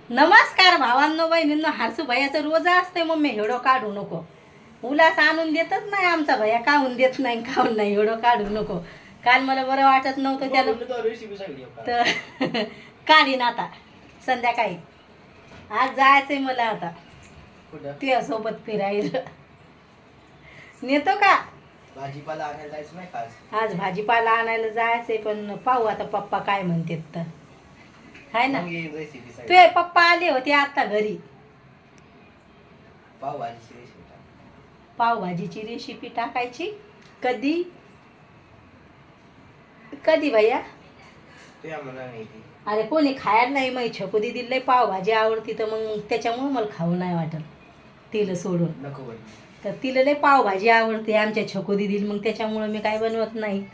नमस्कार भावांनो बहिणींनो. हरसू भैयाचं रोज असते मम्मी एवढं काढू नको. उलास आणून देतच नाही आमचा भैया, काहून देत नाही खाऊन नाही एवढं काढू नको. काल मला बरं वाटत नव्हतं त्याला तर काढीन आता संध्याकाळी. आज जायचंय मला आता तुझ्यासोबत फिरायला. नेतो का? भाजीपाला आणायला जायचं नाही का आज भाजीपाला आणायला जायचंय पण पाहू आता पप्पा काय म्हणतात तर. हाय ना, रेसिपी तुझे पप्पा आले होते आता घरी. पावभाजीची रेसिपी पावभाजीची रेसिपी टाकायची. कधी कधी भैया? तुझ्या मनाने नाही ती. अरे कोणी खायला नाही. मग छकू दिदी लय पावभाजी आवडती तर मग त्याच्यामुळे मला खाऊ नाही वाटत तिला सोडून. नको बोल. तर तिला लय पावभाजी आवडते आमच्या छकू दिदीला, मग त्याच्यामुळं मी काय बनवत नाही.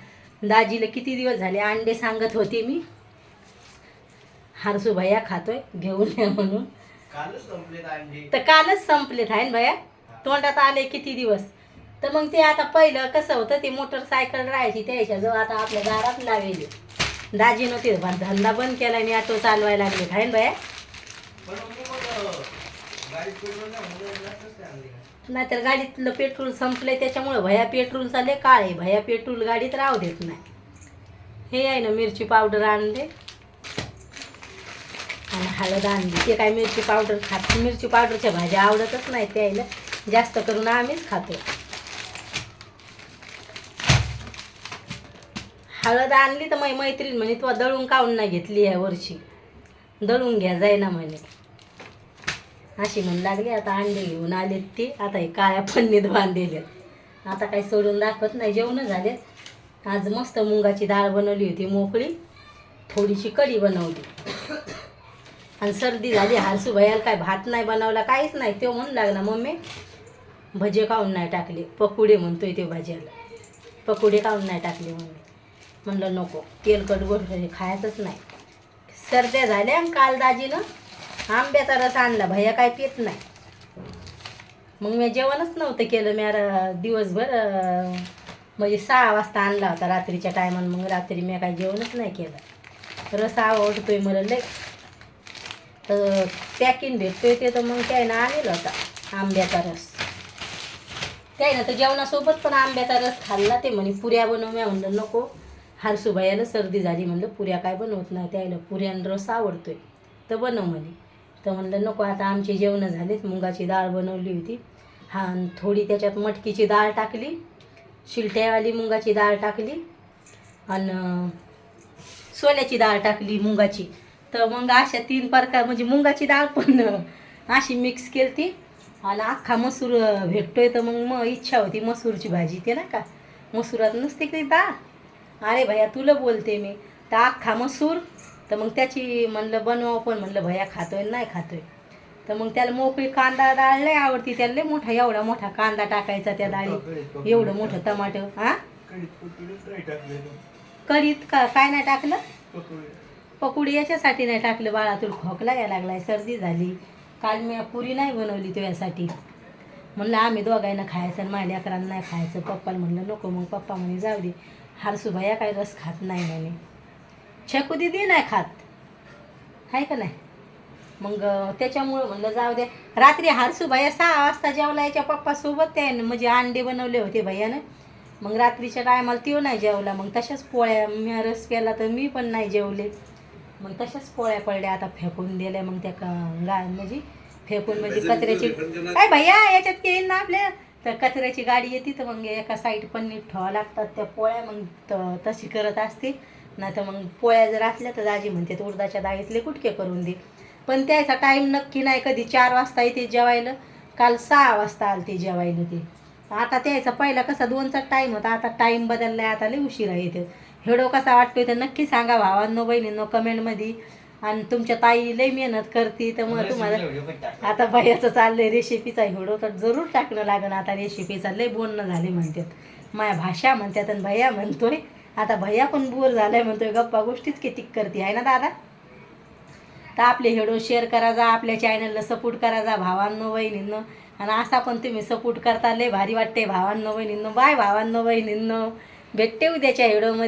दाजीला किती दिवस झाले अंडे सांगत होते मी, हरसू भैया खातोय घेऊन या म्हणून. कालच संपले अंडे. तर कालच संपलेत आहे ना भैया, तोंडात आले किती दिवस. तर मग ते आता पहिलं कसं होतं, ते मोटरसायकल राहायची त्याच्याजवळ, आता आपल्या दारात लावले. दाजी नव्हते धंदा बंद केला आणि ऑटो चालवायला लागले आहे ना भैया. पण मग गाडीत पेट्रोल नाही म्हणून जास्तच ते आणले का? नाहीतर गाडीतलं पेट्रोल संपलंय त्याच्यामुळं भैया पेट्रोलचा लय काळ आहे. भैया पेट्रोल गाडीत राहू देत नाही. हे आहे ना मिरची पावडर आणले आणि हळद आणली. ते काय मिरची पावडर खात, मिरची पावडरच्या भाज्या आवडतच नाही त्याला, जास्त करून आम्हीच खातो. हळद आणली तर माझी मैत्रीण म्हणे तू दळून काढून नाही घेतली या वर्षी, दळून घ्या जाय ना म्हणे, अशी म्हण लागली. आता अंडे घेऊन आलेत ते, आता हे काळ्या पन्नीत बांधलेत. आता काही सोडून दाखवत नाही. जेवण झालेत. आज मस्त मुगाची डाळ बनवली होती मोकळी, थोडीशी कढी बनवली आणि सर्दी झाली. हरसू भैयाला काय भात नाही बनवला, काहीच नाही. तो म्हणू लागला मम्मी भजे काहून नाही टाकले, पकोडे म्हणतोय ते भाज्याला, पकोडे काहून नाही टाकले मम्मी. म्हणलं नको, तेलकट गोष्ट खायचंच नाही. सर्द्या झाल्या. काल दाजीनं आंब्याचा रस आणला, भैया काय पित नाही. मग मी जेवणच नव्हतं केलं. मी दिवसभर म्हणजे 6 वाजता आणला होता रात्रीच्या टायमाला, मग रात्री मी काय जेवणच नाही केलं. रस आवडतोय मला लय, तर पॅकिंग भेटतोय ते, तर मग त्यानं आणलं होता आंब्याचा रस. त्यानं तर जेवणासोबत पण आंब्याचा रस खाल्ला. ते म्हणे पुऱ्या बनव. मी म्हणलं नको, हरसू भैयाला सर्दी झाली, म्हणलं पुऱ्या काय बनवत नाही, त्याला पुऱ्यानं रस आवडतोय तर बनव म्हणे. तर म्हणलं नको, आता आमचे जेवणं झालेत. मुगाची डाळ बनवली होती, हा थोडी त्याच्यात मटकीची डाळ टाकली, शिलट्यावाली मुगाची डाळ टाकली आणि सोल्याची डाळ टाकली मुगाची. तर मग अशा 3 प्रकार, म्हणजे मुगाची डाळ पण अशी मिक्स केली ती. आणि अख्खा मसूर भेटतोय तर मग इच्छा होती मसूरची भाजी, ते ना का मसुरात नसते की डाळ. अरे भैया तुला बोलते मी, तर अख्खा मसूर. तर मग त्याची म्हणलं बनवा, पण म्हणलं भैया खातोय नाही खातोय. तर मग त्याला मोकळी कांदा डाळ लय आवडती, त्याला लय मोठा एवढा मोठा कांदा टाकायचा त्या डाळीत, एवढं मोठं टमाटर. हा कढीत का काय नाही टाकलं, पकोडी याच्यासाठी नाही टाकलं बाळा, तुला खोकला यायला लागलाय, सर्दी झाली. काल मी पुरी नाही बनवली तुझ्यासाठी, म्हणलं आम्ही दोघांना खायचं आणि माझ्या लेकरांना नाही खायचं. पप्पाला म्हणलं नको, मग पप्पा म्हणे जाऊ दे, हरसू भैया काय रस खात नाही म्हणे, छकू दिदी नाही खात, आहे का नाही. मग त्याच्यामुळं म्हणलं जाऊ दे. रात्री हरसू भैया 6 वाजता जेवला याच्या पप्पासोबत, त्यानं म्हणजे अंडे बनवले होते भैयानं. मग रात्रीच्या टायमाला तो नाही जेवला, मग तशाच पोळ्या मी रस केला तर मी पण नाही जेवले. मग तशाच पोळ्या पडल्या, आता फेकून दिल्या. मग त्या म्हणजे फेकून म्हणजे कचऱ्याची काय भैया याच्यात येईल ना आपल्या, तर कचऱ्याची गाडी येते, तर मग एका साईड पण नीट ठेवावं लागतात त्या पोळ्या. मग तशी करत असते. नाही तर मग पोळ्या जर असल्या तर दाजी म्हणते उडदाच्या डाळीतले कुटके करून दे. पण त्याचा टाईम नक्की नाही, कधी 4 वाजता येते जेवायला, काल 6 वाजता आले ते जेवायला ते. आता त्याचा पहिला कसा 2चा टाईम होता, आता टाईम बदलला आहे, आता लय उशिरा येते. व्हिडिओ कसा वाटतोय तर नक्की सांगा भावांनो बहिणींनो कमेंटमध्ये. आणि तुमच्या ताई लय मेहनत करते, तर मग तुम्हाला आता भैयाचं चाललंय रेसिपीचा व्हिडिओ, तर जरूर टाकणं लागेल. आता रेसिपीचा लय बोलणं झाले म्हणतात, माझ्या भाषा म्हणतात आणि भैया म्हणतोय. आता भैया पण बोर झालाय म्हणतोय, गप्पा गोष्टीच किती करते आहे ना दादा. तर आपले व्हिडिओ शेअर करा जा, आपल्या चॅनलला सपोर्ट करा जा भावांनो बहिणींनो. आणि असा पण तुम्ही सपोर्ट करता, लय भारी वाटते भावांनो बहिणींनो. बाय भावांनो बहिणींनो, भेटते उद्याच्या व्हिडिओमध्ये.